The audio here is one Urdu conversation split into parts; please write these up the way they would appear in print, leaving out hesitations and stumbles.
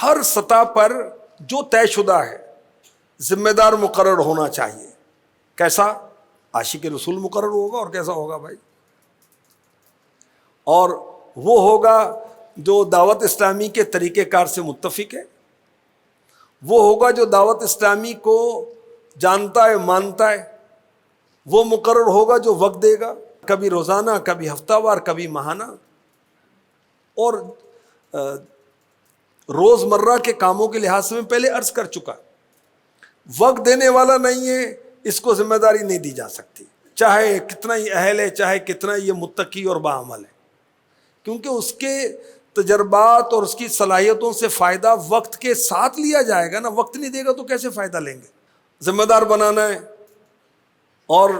ہر سطح پر جو طے شدہ ہے ذمہ دار مقرر ہونا چاہیے. کیسا؟ عاشق رسول مقرر ہوگا. اور کیسا ہوگا بھائی؟ اور وہ ہوگا جو دعوت اسلامی کے طریقہ کار سے متفق ہے، وہ ہوگا جو دعوت اسلامی کو جانتا ہے، مانتا ہے، وہ مقرر ہوگا جو وقت دے گا، کبھی روزانہ، کبھی ہفتہ وار، کبھی ماہانہ، اور روز مرہ کے کاموں کے لحاظ سے میں پہلے عرض کر چکا، وقت دینے والا نہیں ہے، اس کو ذمہ داری نہیں دی جا سکتی، چاہے کتنا ہی اہل ہے، چاہے کتنا یہ متقی اور باعمل ہے، کیونکہ اس کے تجربات اور اس کی صلاحیتوں سے فائدہ وقت کے ساتھ لیا جائے گا نا. وقت نہیں دے گا تو کیسے فائدہ لیں گے؟ ذمہ دار بنانا ہے اور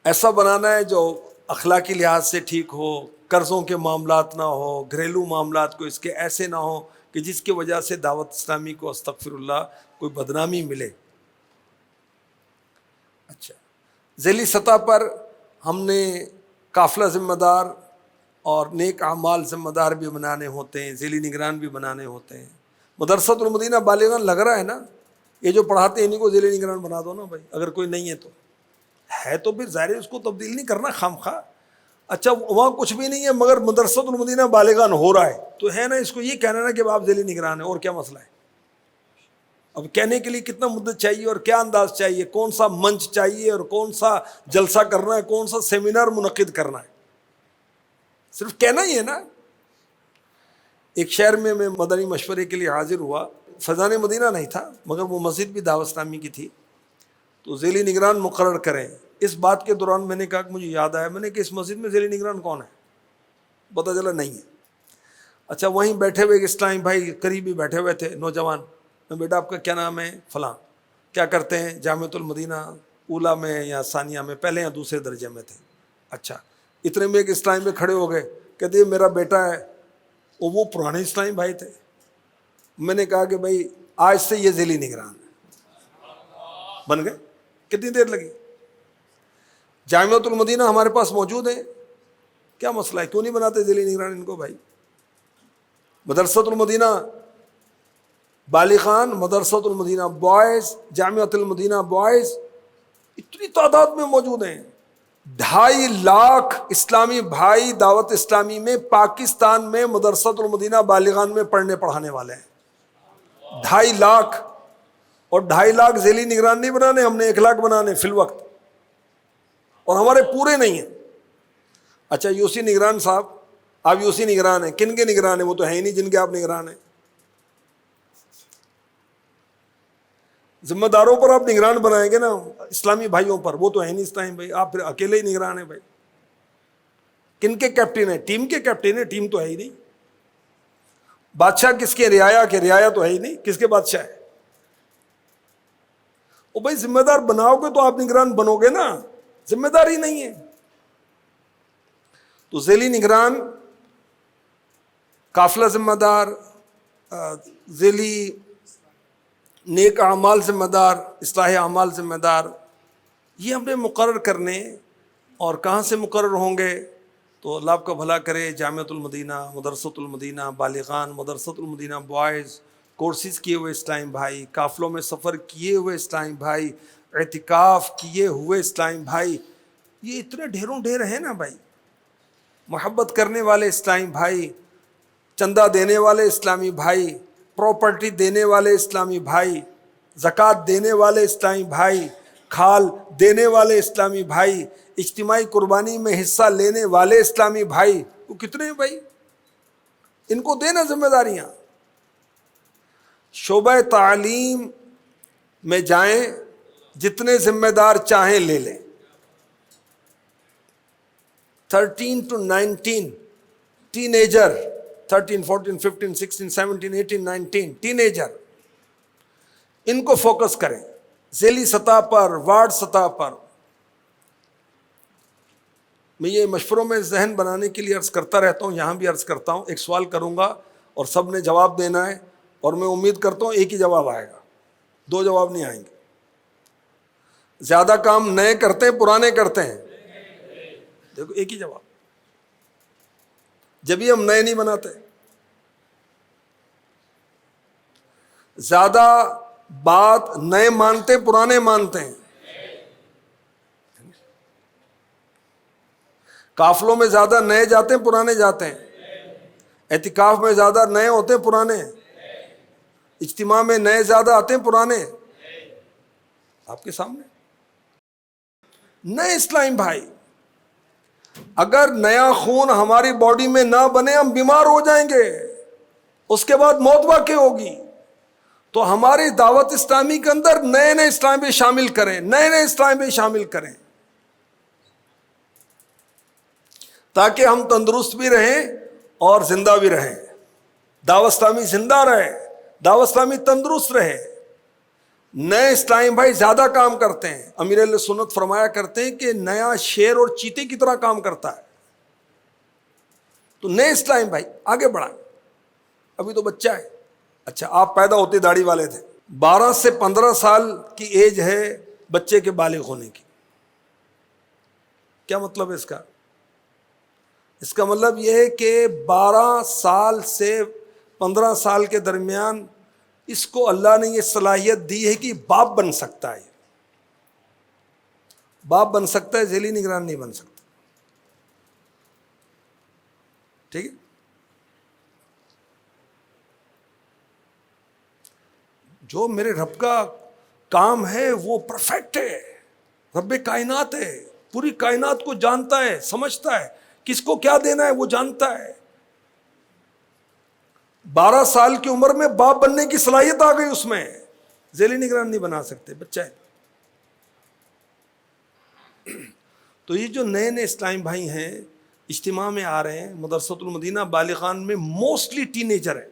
ایسا بنانا ہے جو اخلاقی لحاظ سے ٹھیک ہو، قرضوں کے معاملات نہ ہو، گھریلو معاملات کو اس کے ایسے نہ ہو کہ جس کی وجہ سے دعوت اسلامی کو استغفر اللہ کوئی بدنامی ملے. اچھا، ذیلی سطح پر ہم نے قافلہ ذمہ دار اور نیک اعمال ذمہ دار بھی بنانے ہوتے ہیں، ذیلی نگران بھی بنانے ہوتے ہیں. مدرسۃ المدینہ بالغان لگ رہا ہے نا، یہ جو پڑھاتے ہیں انہیں کو ذیلی نگران بنا دو نا بھائی، اگر کوئی نہیں ہے تو پھر ظاہر ہے اس کو تبدیل نہیں کرنا خام خواہ. اچھا وہاں کچھ بھی نہیں ہے مگر مدرسۃ المدینہ بالغان ہو رہا ہے تو ہے نا، اس کو یہ کہنا نا کہ آپ ذیلی نگران ہیں، اور کیا مسئلہ ہے؟ اب کہنے کے لیے کتنا مدت چاہیے اور کیا انداز چاہیے، کون سا منچ چاہیے اور کون سا جلسہ کرنا ہے، کون سا سیمینار منعقد کرنا ہے، صرف کہنا ہی ہے نا. ایک شہر میں مدنی مشورے کے لیے حاضر ہوا، فیضان مدینہ نہیں تھا مگر وہ مسجد بھی دعوت اسلامی کی تھی، تو ذیلی نگران مقرر کریں. اس بات کے دوران میں نے کہا کہ مجھے یاد آیا، میں نے کہ اس مسجد میں ذیلی نگران کون ہے؟ پتہ چلا نہیں ہے. اچھا وہیں بیٹھے ہوئے اسلامی بھائی قریبی بیٹھے ہوئے تھے نوجوان، میں بیٹا آپ کا کیا نام ہے؟ فلاں. کیا کرتے ہیں؟ جامعۃ المدینہ اولا میں یا ثانیہ میں، پہلے یا دوسرے درجے میں تھے. اچھا، اتنے میں ایک اسلامی میں کھڑے ہو گئے، کہتے یہ میرا بیٹا ہے. وہ پرانے اسلامی بھائی تھے. میں نے کہا کہ بھائی آج سے یہ ذیلی نگران بن گئے. کتنی دیر لگی؟ جامعۃ المدینہ ہمارے پاس موجود ہے، کیا مسئلہ ہے؟ کیوں نہیں بناتے ذیلی نگران ان کو بھائی؟ مدرسۃ المدینہ بالغان، مدرسۃ المدینہ بوائز، جامعۃ المدینہ بوائز اتنی تعداد میں موجود ہیں. 2.5 لاکھ اسلامی بھائی دعوت اسلامی میں پاکستان میں مدرسۃ المدینہ بالغان میں پڑھنے پڑھانے والے ہیں. 2.5 لاکھ، اور 2.5 لاکھ ذیلی نگران نہیں بنانے ہم نے، 1 لاکھ بنانے فی الوقت، اور ہمارے پورے نہیں ہیں. اچھا یوسی نگران صاحب، آپ یوسی نگران ہیں، کن کے نگران ہیں؟ وہ تو ہیں ہی نہیں جن کے آپ نگران ہیں. ذمہ داروں پر آپ نگران بنائیں گے نا، اسلامی بھائیوں پر، وہ تو ہے نہیں اسلامی بھائی، آپ پھر اکیلے ہی نگران ہیں بھائی. کن کے کیپٹن ہیں؟ ٹیم کے کیپٹن ہیں، ٹیم تو ہے ہی نہیں. بادشاہ کس کے؟ رعایا کے؟ رعایا تو ہے ہی نہیں، کس کے بادشاہ ہے؟ او بھائی ذمہ دار بناؤ گے تو آپ نگران بنو گے نا، ذمہ دار ہی نہیں ہے. تو ذیلی نگران، قافلہ ذمہ دار، ذیلی نیک اعمال ذمہ دار، اصلاح اعمال ذمہ دار، یہ ہم نے مقرر کرنے. اور کہاں سے مقرر ہوں گے؟ تو اللہ آپ کا بھلا کرے، جامعۃ المدینہ، مدرسۃ المدینہ بالغان، مدرسۃ المدینہ بوائز، کورسز کیے ہوئے اسلامی بھائی، قافلوں میں سفر کیے ہوئے اسلامی بھائی، اعتکاف کیے ہوئے اسلامی بھائی، یہ اتنے ڈھیروں ڈھیر ہیں نا بھائی. محبت کرنے والے اسلامی بھائی، چندہ دینے والے اسلامی بھائی، پراپرٹی دینے والے اسلامی بھائی، زکوٰۃ دینے والے اسلامی بھائی، کھال دینے والے اسلامی بھائی، اجتماعی قربانی میں حصہ لینے والے اسلامی بھائی، وہ کتنے ہیں بھائی؟ ان کو دینا ذمہ داریاں. شعبہ تعلیم میں جائیں، جتنے ذمہ دار چاہیں لے لیں. 13 to 19 ٹینیجر، 13 14 15 16 17 18 19 ٹینیجر، ان کو فوکس کریں ذیلی سطح پر، وارڈ سطح پر. میں یہ مشوروں میں ذہن بنانے کے لیے عرض کرتا رہتا ہوں، یہاں بھی عرض کرتا ہوں. ایک سوال کروں گا اور سب نے جواب دینا ہے، اور میں امید کرتا ہوں ایک ہی جواب آئے گا، 2 جواب نہیں آئیں گے. زیادہ کام نئے کرتے ہیں پرانے کرتے ہیں؟ دیکھو ایک ہی جواب، جبھی ہم نئے نہیں بناتے. زیادہ بات نئے مانتے پرانے مانتے ہیں. قافلوں میں زیادہ نئے جاتے ہیں پرانے جاتے ہیں. اعتکاف میں زیادہ نئے ہوتے ہیں پرانے. اجتماع میں نئے زیادہ آتے ہیں پرانے. آپ کے سامنے نئے اسلام بھائی. اگر نیا خون ہماری باڈی میں نہ بنے ہم بیمار ہو جائیں گے, اس کے بعد موت واقع ہوگی. تو ہماری دعوت اسلامی کے اندر نئے نئے اسلام بھی شامل کریں, نئے نئے اسلام بھی شامل کریں, تاکہ ہم تندرست بھی رہیں اور زندہ بھی رہیں. دعوت اسلامی زندہ رہے, دعوت اسلامی تندرست رہے. نئے اسلام بھائی زیادہ کام کرتے ہیں. امیر اہل سنت فرمایا کرتے ہیں کہ نیا شیر اور چیتے کی طرح کام کرتا ہے. تو نئے اسلام بھائی آگے بڑھائیں. ابھی تو بچہ ہے. اچھا, آپ پیدا ہوتے داڑھی والے تھے. 12 سے 15 سال کی ایج ہے بچے کے بالغ ہونے کی. کیا مطلب ہے اس کا؟ اس کا مطلب یہ ہے کہ 12 سال سے 15 سال کے درمیان اس کو اللہ نے یہ صلاحیت دی ہے کہ باپ بن سکتا ہے. باپ بن سکتا ہے, ذیلی نگران نہیں بن سکتا. ٹھیک ہے. جو میرے رب کا کام ہے وہ پرفیکٹ ہے. رب کائنات ہے, پوری کائنات کو جانتا ہے, سمجھتا ہے, کس کو کیا دینا ہے وہ جانتا ہے. 12 سال کی عمر میں باپ بننے کی صلاحیت آ گئی اس میں. ذیلی نگران نہیں بنا سکتے, بچہ ہے. تو یہ جو نئے نئے اسلام بھائی ہیں اجتماع میں آ رہے ہیں, مدرسۃ المدینہ بالغان میں موسٹلی ٹین ایجر ہیں.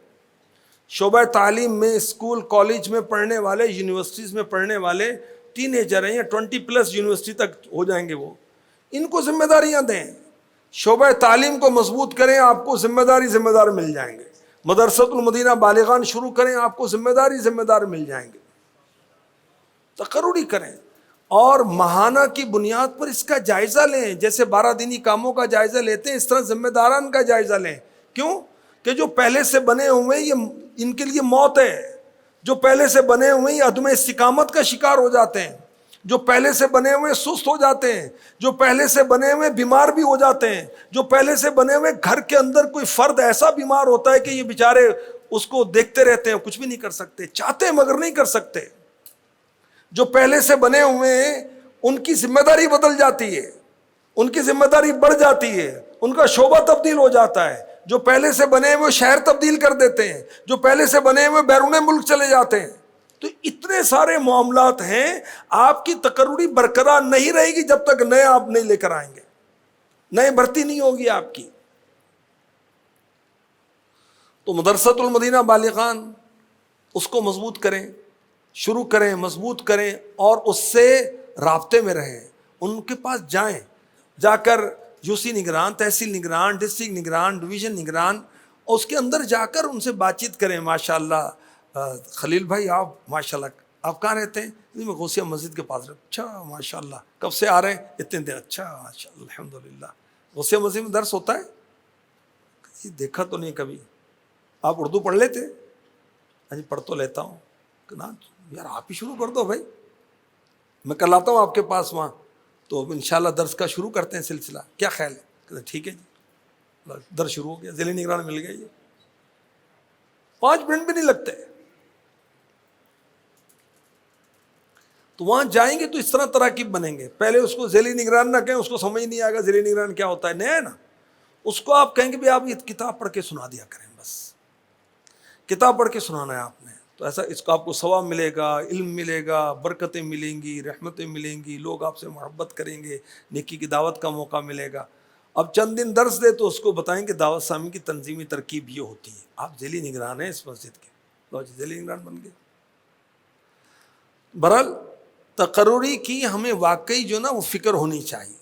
شعبہ تعلیم میں اسکول کالج میں پڑھنے والے, یونیورسٹیز میں پڑھنے والے ٹین ایجر ہیں, یا 20+ یونیورسٹی تک ہو جائیں گے. وہ ان کو ذمہ داریاں دیں, شعبہ تعلیم کو مضبوط کریں, آپ کو ذمہ دار مل جائیں گے. مدرسۃ المدینہ بالغان شروع کریں, آپ کو ذمہ دار مل جائیں گے. تقرری کریں اور ماہانہ کی بنیاد پر اس کا جائزہ لیں. جیسے 12 دینی کاموں کا جائزہ لیتے ہیں, اس طرح ذمہ داران کا جائزہ لیں. کیوں کہ جو پہلے سے بنے ہوئے یہ ان کے لیے موت ہے. جو پہلے سے بنے ہوئے یہ عدم استقامت کا شکار ہو جاتے ہیں. جو پہلے سے بنے ہوئے سست ہو جاتے ہیں. جو پہلے سے بنے ہوئے بیمار بھی ہو جاتے ہیں. جو پہلے سے بنے ہوئے گھر کے اندر کوئی فرد ایسا بیمار ہوتا ہے کہ یہ بیچارے اس کو دیکھتے رہتے ہیں, کچھ بھی نہیں کر سکتے, چاہتے ہیں مگر نہیں کر سکتے. جو پہلے سے بنے ہوئے ہیں ان کی ذمہ داری بدل جاتی ہے, ان کی ذمہ داری بڑھ جاتی ہے, ان کا شعبہ تبدیل ہو جاتا ہے. جو پہلے سے بنے ہوئے شہر تبدیل کر دیتے ہیں, جو پہلے سے بنے ہوئے بیرون ملک چلے جاتے ہیں. تو اتنے سارے معاملات ہیں. آپ کی تقرری برقرار نہیں رہے گی جب تک نئے آپ نہیں لے کر آئیں گے, نئے بھرتی نہیں ہوگی آپ کی. تو مدرسۃ المدینہ بالغان اس کو مضبوط کریں, شروع کریں, مضبوط کریں, اور اس سے رابطے میں رہیں. ان کے پاس جائیں, جا کر یوسی نگران, تحصیل نگران, ڈسٹرکٹ نگران, ڈویژن نگران, اور اس کے اندر جا کر ان سے بات چیت کریں. ماشاءاللہ خلیل بھائی آپ ماشاءاللہ آپ کہاں رہتے ہیں؟ میں غوثیہ مسجد کے پاس رہتا. اچھا ماشاءاللہ کب سے آ رہے ہیں؟ اتنے دن. اچھا ماشاءاللہ الحمدللہ. غوثیہ مسجد میں درس ہوتا ہے؟ یہ دیکھا تو نہیں کبھی. آپ اردو پڑھ لیتے؟ ہاں جی پڑھ تو لیتا ہوں. نا یار آپ ہی شروع کر دو بھائی, میں کل آتا ہوں آپ کے پاس وہاں, تو انشاءاللہ درس کا شروع کرتے ہیں سلسلہ. کیا خیال ہے؟ کہتے ٹھیک ہے جی. درس شروع ہو گیا, ذیلی نگران مل گئی. 5 منٹ بھی نہیں لگتے. تو وہاں جائیں گے تو اس طرح تراکیب بنیں گے. پہلے اس کو ذیلی نگران نہ کہیں, اس کو سمجھ نہیں آئے گا ذیلی نگران کیا ہوتا ہے, نیا ہے نا. اس کو آپ کہیں گے بھی آپ یہ کتاب پڑھ کے سنا دیا کریں, بس کتاب پڑھ کے سنانا ہے آپ نے. تو ایسا اس کو آپ کو ثواب ملے گا, علم ملے گا, برکتیں ملیں گی, رحمتیں ملیں گی, لوگ آپ سے محبت کریں گے, نیکی کی دعوت کا موقع ملے گا. اب چند دن درس دے تو اس کو بتائیں کہ دعوت اسلامی کی تنظیمی ترکیب یہ ہوتی ہے. آپ ذیلی نگران ہیں اس مسجد کے, لو جی ذیلی نگران بن گئے. بہرحال تقرری کی ہمیں واقعی جو نا وہ فکر ہونی چاہیے,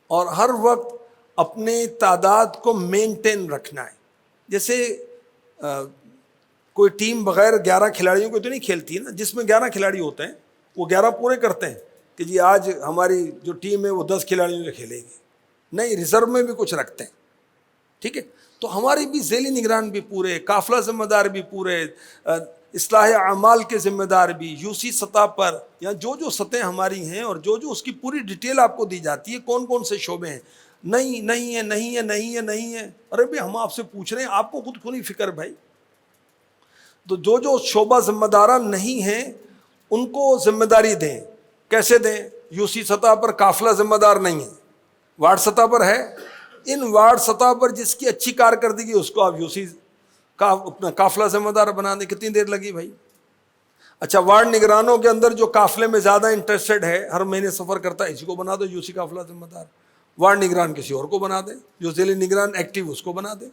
اور ہر وقت اپنے تعداد کو مینٹین رکھنا ہے. جیسے کوئی ٹیم بغیر 11 کھلاڑیوں کو تو نہیں کھیلتی ہے نا. جس میں 11 کھلاڑی ہوتے ہیں وہ 11 پورے کرتے ہیں کہ جی آج ہماری جو ٹیم ہے وہ 10 کھلاڑیوں سے کھیلے گی. نہیں, ریزرو میں بھی کچھ رکھتے ہیں. ٹھیک ہے, تو ہماری بھی ذیلی نگران بھی پورے, قافلہ ذمہ دار بھی پورے, اصلاح اعمال کے ذمہ دار بھی یوسی سطح پر، یا جو سطح ہماری ہیں اور جو اس کی پوری ڈیٹیل آپ کو دی جاتی ہے، کون کون سے شعبے ہیں، نہیں ہے. ارے بھائی ہم آپ سے پوچھ رہے ہیں، آپ کو خود کو نہیں فکر بھائی. تو جو شعبہ ذمہ داران نہیں ہیں ان کو ذمہ داری دیں. کیسے دیں؟ یوسی سطح پر قافلہ ذمہ دار نہیں ہے، وارڈ سطح پر ہے. ان وارڈ سطح پر جس کی اچھی کارکردگی اس کو آپ یوسی کا اپنا قافلہ ذمہ دار بنا دیں. کتنی دیر لگی بھائی؟ اچھا، وارڈ نگرانوں کے اندر جو قافلے میں زیادہ انٹرسٹڈ ہے، ہر مہینے سفر کرتا ہے، اسی کو بنا دو یوسی قافلہ ذمہ دار. وارڈ نگران کسی اور کو بنا دیں، جو ذیلی نگران ایکٹیو اس کو بنا دیں.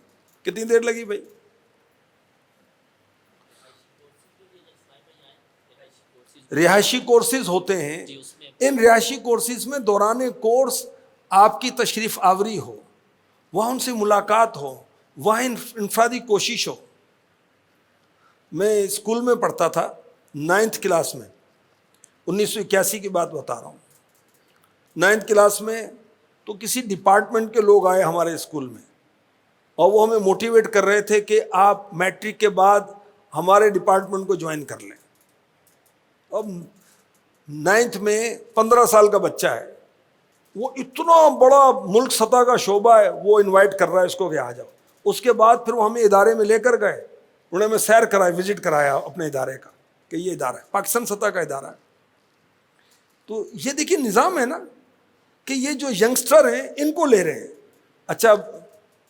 کتنی دیر لگی بھائی؟ رہائشی کورسز ہوتے ہیں. ان رہائشی کورسز میں دوران کورس آپ کی تشریف آوری ہو، وہاں ان سے ملاقات ہو، وہاں انفرادی کوشش ہو. میں اسکول میں پڑھتا تھا 9th کلاس میں، 1981 کی بات بتا رہا ہوں. 9th کلاس میں تو کسی ڈپارٹمنٹ کے لوگ آئے ہمارے اسکول میں، اور وہ ہمیں موٹیویٹ کر رہے تھے کہ آپ میٹرک کے بعد ہمارے ڈپارٹمنٹ کو جوائن کر لیں. اب 9th میں 15 سال کا بچہ ہے، وہ اتنا بڑا ملک سطح کا شعبہ ہے، وہ انوائٹ کر رہا ہے اس کو کہ آ جاؤ. اس کے بعد پھر وہ ہمیں ادارے میں لے کر گئے، انہوں نے ہمیں سیر کرایا، وزٹ کرایا اپنے ادارے کا کہ یہ ادارہ ہے، پاکستان سطح کا ادارہ ہے. تو یہ دیکھیے نظام ہے نا کہ یہ جو ینگسٹر ہیں ان کو لے رہے ہیں. اچھا،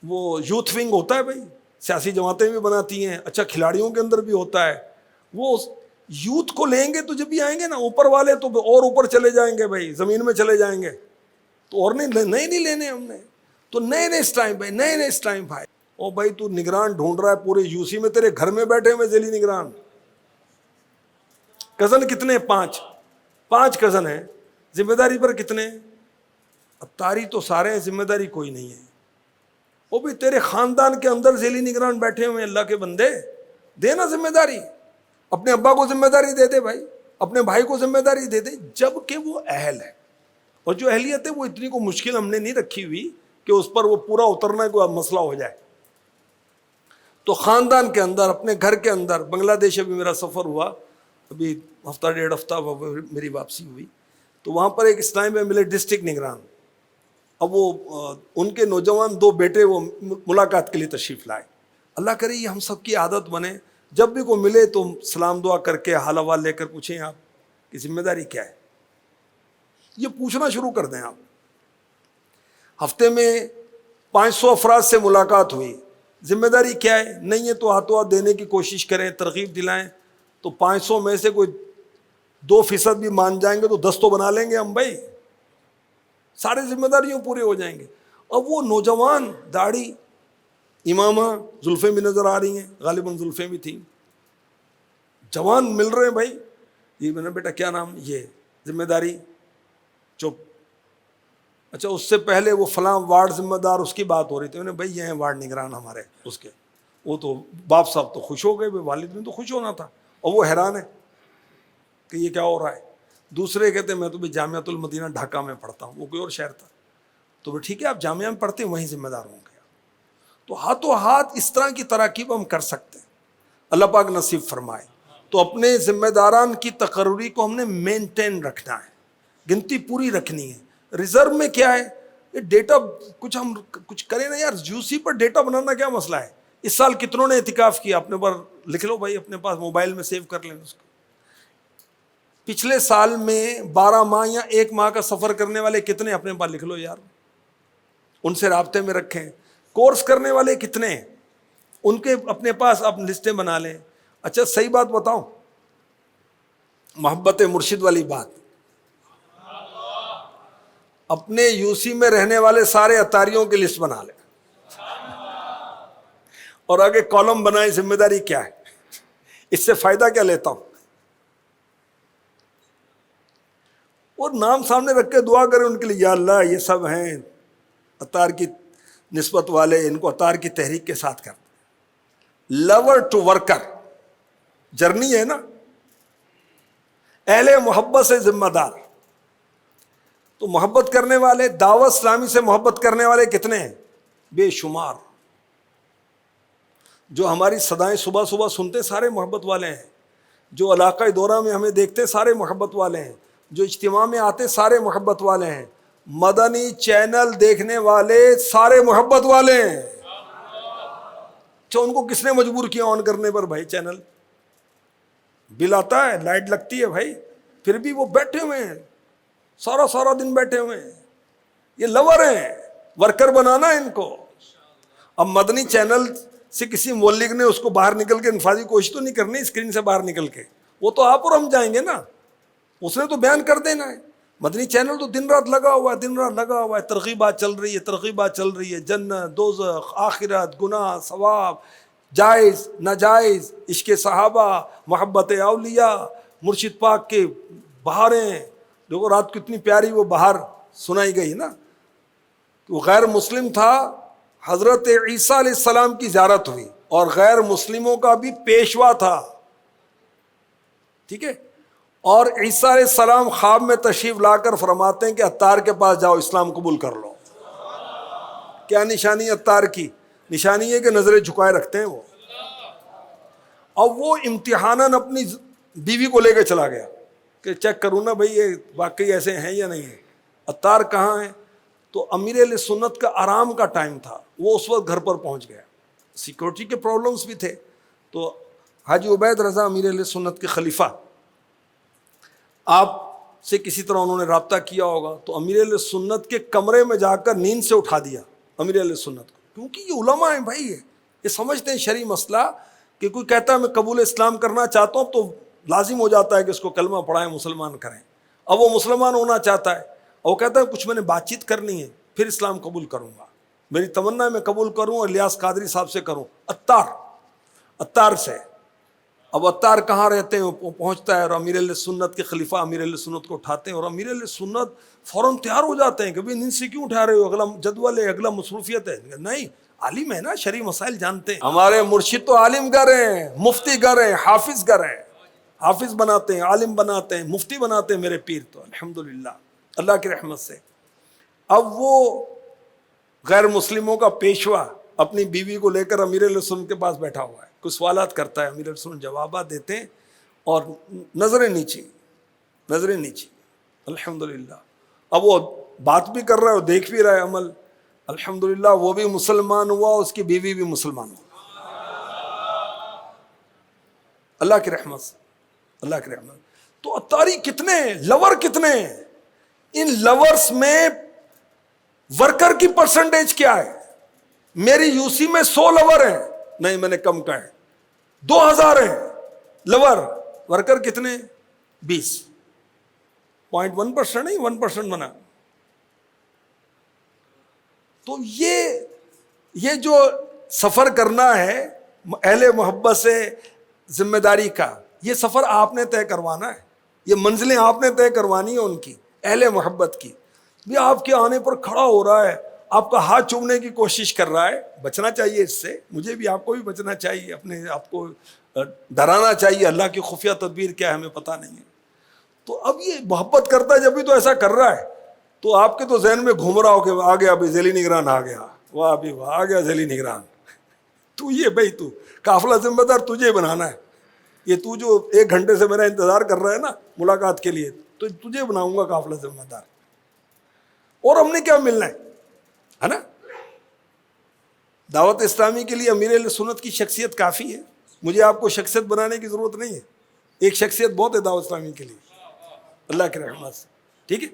وہ یوتھ ونگ ہوتا ہے بھائی، سیاسی جماعتیں بھی بناتی ہیں. اچھا، کھلاڑیوں کے اندر بھی ہوتا ہے. وہ یوتھ کو لیں گے تو جب بھی آئیں گے نا اوپر والے تو اور اوپر چلے جائیں گے بھائی، زمین میں چلے جائیں گے. تو اور نئے نہیں لینے ہم نے، تو نئے اس ٹائم بھائی. او بھائی تو نگران ڈھونڈ رہا ہے پورے یوسی میں، تیرے گھر میں بیٹھے ہوئے ذیلی نگران. کزن کتنے؟ 5 کزن ہیں. ذمہ داری پر کتنے؟ اتاری تو سارے ہیں، ذمہ داری کوئی نہیں ہے. وہ بھی تیرے خاندان کے اندر ذیلی نگران بیٹھے ہوئے ہیں. اللہ کے بندے دینا ذمہ داری. اپنے ابا کو ذمہ داری دے دے بھائی، اپنے بھائی کو ذمہ داری دے دے، جب کہ وہ اہل ہے. اور جو اہلیت ہے وہ اتنی کو مشکل ہم نے نہیں رکھی ہوئی کہ اس پر وہ پورا اترنا کوئی مسئلہ ہو جائے. تو خاندان کے اندر، اپنے گھر کے اندر. بنگلہ دیش ابھی میرا سفر ہوا، ابھی ہفتہ 1.5 ہفتہ میری واپسی ہوئی. تو وہاں پر ایک اسلام میں ملے ڈسٹرکٹ نگران. اب وہ ان کے نوجوان 2 بیٹے وہ ملاقات کے لیے تشریف لائے. اللہ کرے یہ ہم سب کی عادت بنے، جب بھی کوئی ملے تو سلام دعا کر کے حال احوال لے کر پوچھیں آپ کی ذمہ داری کیا ہے. یہ پوچھنا شروع کر دیں آپ. ہفتے میں 500 افراد سے ملاقات ہوئی، ذمہ داری کیا ہے؟ نہیں ہے تو ہاتھوں ہاتھ دینے کی کوشش کریں، ترغیب دلائیں. تو 500 میں سے کوئی 2% بھی مان جائیں گے تو 10 تو بنا لیں گے ہم بھائی، سارے ذمہ داریوں پورے ہو جائیں گے. اب وہ نوجوان داڑھی، امامہ، زلفیں بھی نظر آ رہی ہیں، غالباً زلفیں بھی تھیں، جوان مل رہے ہیں بھائی. یہ میں نے بیٹا کیا نام؟ یہ ذمہ داری. چپ. اچھا، اس سے پہلے وہ فلاں وارڈ ذمہ دار، اس کی بات ہو رہی تھی. انہوں نے بھائی یہ ہیں وارڈ نگران ہمارے اس کے. وہ تو باپ صاحب تو خوش ہو گئے، والد نے تو خوش ہونا تھا، اور وہ حیران ہے کہ یہ کیا ہو رہا ہے. دوسرے کہتے ہیں میں تو بھی جامعۃ المدینہ ڈھاکہ میں پڑھتا ہوں، وہ کوئی اور شہر تھا. تو ٹھیک ہے، آپ جامعہ میں پڑھتے ہیں، وہیں ذمہ دار ہوں گے. تو ہاتھوں ہاتھ اس طرح کی تراکیب ہم کر سکتے ہیں. اللہ پاک نصیب فرمائے. تو اپنے ذمہ داران کی تقرری کو ہم نے مینٹین رکھنا ہے، گنتی پوری رکھنی ہے. ریزرو میں کیا ہے؟ یہ ڈیٹا ہم کچھ کریں نا یار. یوسی پر ڈیٹا بنانا کیا مسئلہ ہے؟ اس سال کتنوں نے اعتکاف کیا؟ اپنے پر لکھ لو بھائی، اپنے پاس موبائل میں سیو کر لیں اس کو. پچھلے سال میں 12 ماہ یا 1 ماہ کا سفر کرنے والے کتنے؟ اپنے پاس لکھ لو یار، ان سے رابطے میں رکھیں. کورس کرنے والے کتنے ہیں؟ ان کے اپنے پاس آپ لسٹیں بنا لیں. اچھا صحیح بات بتاؤں، محبت مرشد والی بات، اپنے یوسی میں رہنے والے سارے اتاریوں کی لسٹ بنا لیں اور آگے کالم بنائیں ذمہ داری کیا ہے. اس سے فائدہ کیا لیتا ہوں؟ اور نام سامنے رکھ کے دعا کریں ان کے لیے، یا اللہ یہ سب ہیں اتار کی نسبت والے، ان کو اتار کی تحریک کے ساتھ کر. لور ٹو ورکر جرنی ہے نا. اہل محبت سے ذمہ دار. تو محبت کرنے والے، دعوت اسلامی سے محبت کرنے والے کتنے ہیں؟ بے شمار. جو ہماری صدائیں صبح صبح سنتے سارے محبت والے ہیں. جو علاقۂ دورہ میں ہمیں دیکھتے سارے محبت والے ہیں، جو اجتماع میں آتے سارے محبت والے ہیں، مدنی چینل دیکھنے والے سارے محبت والے ہیں۔ ان کو کس نے مجبور کیا آن کرنے پر؟ بھائی چینل بل آتا ہے، لائٹ لگتی ہے بھائی، پھر بھی وہ بیٹھے ہوئے ہیں، سارا دن بیٹھے ہوئے ہیں۔ یہ لور ہیں، ورکر بنانا ہے ان کو۔ اب مدنی چینل سے کسی مولک نے اس کو باہر نکل کے انفاذی کوشش تو نہیں کرنی اسکرین سے باہر نکل کے، وہ تو آپ اور ہم جائیں گے نا، اس نے تو بیان کر دینا ہے۔ مدنی چینل تو دن رات لگا ہوا ہے، ترغیبات چل رہی ہے، جنت، دوزخ، آخرت، گناہ، ثواب، جائز ناجائز، عشق صحابہ، محبت اولیاء، مرشد پاک کے بہاریں۔ دیکھو رات کو اتنی پیاری وہ بہار سنائی گئی نا، وہ غیر مسلم تھا، حضرت عیسیٰ علیہ السلام کی زیارت ہوئی، اور غیر مسلموں کا بھی پیشوا تھا، ٹھیک ہے، اور عیسیٰ علیہ السلام خواب میں تشریف لا کر فرماتے ہیں کہ عطار کے پاس جاؤ، اسلام قبول کر لو۔ کیا نشانی عطار کی؟ نشانی ہے کہ نظریں جھکائے رکھتے ہیں وہ، اور وہ امتحاناً اپنی بیوی کو لے کے چلا گیا کہ چیک کروں نا بھئی یہ واقعی ایسے ہیں یا نہیں ہیں۔ عطار کہاں ہیں؟ تو امیر اہل سنت کا آرام کا ٹائم تھا، وہ اس وقت گھر پر پہنچ گیا، سیکورٹی کے پرابلمز بھی تھے، تو حاجی عبید رضا امیر اہل سنت کے خلیفہ، آپ سے کسی طرح انہوں نے رابطہ کیا ہوگا، تو امیر اہل سنت کے کمرے میں جا کر نیند سے اٹھا دیا امیر اہل سنت کو، کیونکہ یہ علماء ہیں بھائی، یہ سمجھتے ہیں شرعی مسئلہ، کہ کوئی کہتا ہے میں قبول اسلام کرنا چاہتا ہوں تو لازم ہو جاتا ہے کہ اس کو کلمہ پڑھائیں، مسلمان کریں۔ اب وہ مسلمان ہونا چاہتا ہے، اور وہ کہتا ہے کچھ میں نے بات چیت کرنی ہے پھر اسلام قبول کروں گا، میری تمنا ہے میں قبول کروں، اور الیاس قادری صاحب سے کروں، عطار سے۔ اب عطار کہاں رہتے ہیں؟ وہ پہنچتا ہے، اور امیر اہل سنت کے خلیفہ امیر اہل سنت کو اٹھاتے ہیں، اور امیر اہل سنت فوراً تیار ہو جاتے ہیں کہ بھئی نیند سے کیوں اٹھا رہے ہو، اگلا جدول ہے، اگلا مصروفیت ہے۔ نہیں، عالم ہے نا، شرعی مسائل جانتے ہیں، ہمارے مرشد تو عالم گر ہیں، مفتی گر ہیں، حافظ گر ہیں، حافظ بناتے ہیں، عالم بناتے ہیں، مفتی بناتے ہیں میرے پیر تو الحمدللہ اللہ کی رحمت سے۔ اب وہ غیر مسلموں کا پیشوا اپنی بیوی کو لے کر امیر اہل سنت کے پاس بیٹھا ہوا ہے، کچھ سوالات کرتا ہے، امیر اہل سنت جوابات دیتے ہیں، اور نظریں نیچی الحمدللہ۔ اب وہ بات بھی کر رہا ہے اور دیکھ بھی رہا ہے عمل، الحمدللہ وہ بھی مسلمان ہوا، اس کی بیوی بھی مسلمان ہوا، اللہ کی رحمت سے، اللہ کی رحمت۔ تو عطاری کتنے ہیں، لور کتنے ہیں، ان لورز میں ورکر کی پرسنٹیج کیا ہے؟ میری یوسی میں 100 لور ہیں، نہیں میں نے کم کہا ہے، 2000 ہیں لور، ورکر کتنے؟ 20.1% نہیں، 1% بنا۔ تو یہ جو سفر کرنا ہے اہل محبت سے ذمہ داری کا، یہ سفر آپ نے طے کروانا ہے، یہ منزلیں آپ نے طے کروانی ہیں ان کی، اہل محبت کی۔ بھی آپ کے آنے پر کھڑا ہو رہا ہے، آپ کا ہاتھ چومنے کی کوشش کر رہا ہے، بچنا چاہیے اس سے، مجھے بھی آپ کو بھی بچنا چاہیے، اپنے آپ کو ڈرانا چاہیے، اللہ کی خفیہ تدبیر کیا ہے ہمیں پتہ نہیں ہے۔ تو اب یہ محبت کرتا ہے جب بھی تو ایسا کر رہا ہے، تو آپ کے تو ذہن میں گھوم رہا ہو کہ آ گیا بھائی ذیلی نگران آ گیا، واہ بھی واہ آ گیا ذیلی نگران، تو یہ بھائی تو قافلہ ذمہ دار تجھے بنانا ہے، یہ تو جو 1 گھنٹے سے میرا انتظار کر رہا ہے نا ملاقات کے لیے، تو تجھے بناؤں گا قافلہ ذمہ دار، اور ہم نے کیا ملنا ہے نا۔ دعوت اسلامی کے لیے امیر اہل سنت کی شخصیت کافی ہے، مجھے آپ کو شخصیت بنانے کی ضرورت نہیں ہے، ایک شخصیت بہت ہے دعوت اسلامی کے لیے، اللہ کی رحمت سے، ٹھیک ہے۔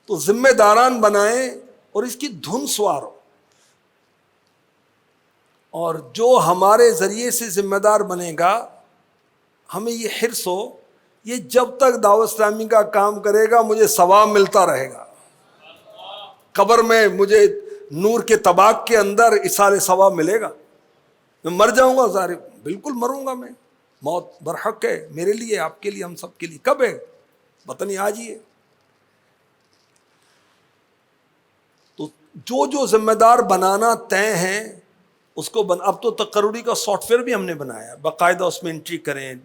تو ذمہ داران بنائیں اور اس کی دھن سوار ہو، اور جو ہمارے ذریعے سے ذمہ دار بنے گا ہمیں یہ حرص ہو، یہ جب تک دعوت اسلامی کا کام کرے گا مجھے ثواب ملتا رہے گا، قبر میں مجھے نور کے طباق کے اندر اصال ثواب ملے گا، میں مر جاؤں گا ظاہر بالکل مروں گا، میں موت برحق ہے میرے لیے، آپ کے لیے، ہم سب کے لیے، کب ہے پتہ نہیں، آج ہی ہے۔ تو جو ذمہ دار بنانا طے ہیں اس کو اب تو تقرری کا سافٹ ویئر بھی ہم نے بنایا، باقاعدہ اس میں انٹری کریں،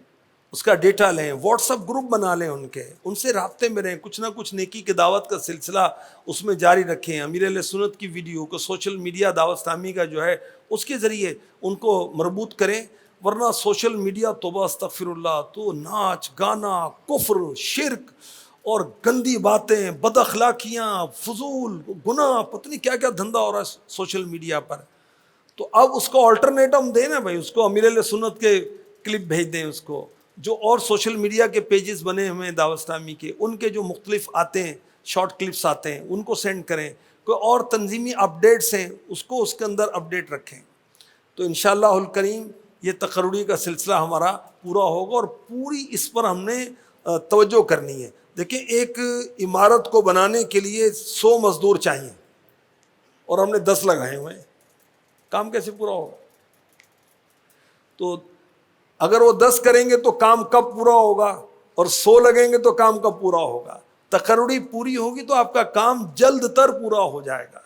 اس کا ڈیٹا لیں، واٹس ایپ گروپ بنا لیں، ان سے رابطے میں رہیں، کچھ نہ کچھ نیکی کے دعوت کا سلسلہ اس میں جاری رکھیں، امیر اہل سنت کی ویڈیو کو سوشل میڈیا دعوت اسلامی کا جو ہے اس کے ذریعے ان کو مربوط کریں، ورنہ سوشل میڈیا توبہ استغفر اللہ تو ناچ گانا کفر شرک اور گندی باتیں بد اخلاقیاں فضول گناہ پتہ نہیں کیا کیا دھندا ہو رہا ہے سوشل میڈیا پر. تو اب اس کو آلٹرنیٹ ہم دیں نا بھائی, اس کو امیر اہل سنت کے کلپ بھیج دیں, اس کو جو اور سوشل میڈیا کے پیجز بنے ہوئے ہیں دعوت اسلامی کے, ان کے جو مختلف آتے ہیں شارٹ کلپس آتے ہیں ان کو سینڈ کریں. کوئی اور تنظیمی اپڈیٹس ہیں اس کو اس کے اندر اپڈیٹ رکھیں. تو انشاءاللہ الکریم یہ تقرری کا سلسلہ ہمارا پورا ہوگا اور پوری اس پر ہم نے توجہ کرنی ہے. دیکھیں ایک عمارت کو بنانے کے لیے 100 مزدور چاہیے اور ہم نے 10 لگائے ہوئے ہیں, کام کیسے پورا ہوگا؟ تو اگر وہ 10 کریں گے تو کام کب پورا ہوگا, اور 100 لگیں گے تو کام کب پورا ہوگا؟ تقرری پوری ہوگی تو آپ کا کام جلد تر پورا ہو جائے گا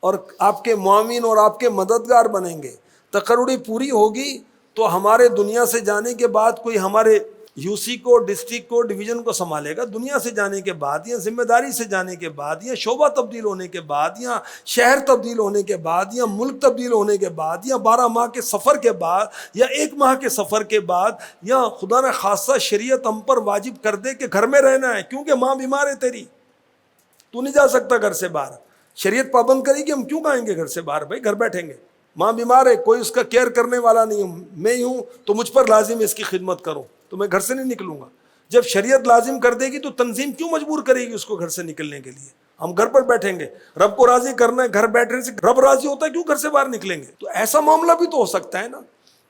اور آپ کے معاون اور آپ کے مددگار بنیں گے. تقرری پوری ہوگی تو ہمارے دنیا سے جانے کے بعد کوئی ہمارے یو سی کو ڈسٹرکٹ کو ڈویژن کو سنبھالے گا. دنیا سے جانے کے بعد یا ذمہ داری سے جانے کے بعد یا شعبہ تبدیل ہونے کے بعد یا شہر تبدیل ہونے کے بعد یا ملک تبدیل ہونے کے بعد یا 12 ماہ کے سفر کے بعد یا 1 ماہ کے سفر کے بعد یا خدا نہ خاصہ شریعت ہم پر واجب کر دے کہ گھر میں رہنا ہے کیونکہ ماں بیمار ہے تیری, تو نہیں جا سکتا گھر سے باہر. شریعت پابند کرے گی, ہم کیوں آئیں گے گھر سے باہر؟ بھائی گھر بیٹھیں گے, ماں بیمار ہے کوئی اس کا کیئر کرنے والا نہیں ہوں, میں ہی ہوں تو مجھ پر لازم ہے اس کی خدمت کروں, تو میں گھر سے نہیں نکلوں گا. جب شریعت لازم کر دے گی تو تنظیم کیوں مجبور کرے گی اس کو گھر سے نکلنے کے لیے؟ ہم گھر پر بیٹھیں گے, رب کو راضی کرنا ہے, گھر بیٹھنے سے رب راضی ہوتا ہے, کیوں گھر سے باہر نکلیں گے؟ تو ایسا معاملہ بھی تو ہو سکتا ہے نا.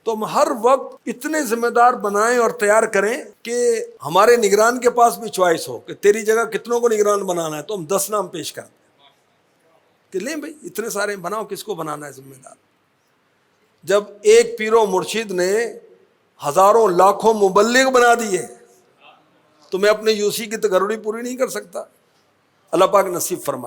تو ہم ہر وقت اتنے ذمہ دار بنائیں اور تیار کریں کہ ہمارے نگران کے پاس بھی چوائس ہو کہ تیری جگہ کتنوں کو نگران بنانا ہے, تو ہم 10 نام پیش کر دیں کہ لیں بھائی اتنے سارے بناؤ, کس کو بنانا ہے ذمہ دار. جب ایک پیر و مرشد نے ہزاروں لاکھوں مبلغ بنا دیے تو میں اپنے یو سی کی تقرری پوری نہیں کر سکتا؟ اللہ پاک نصیب فرمائے.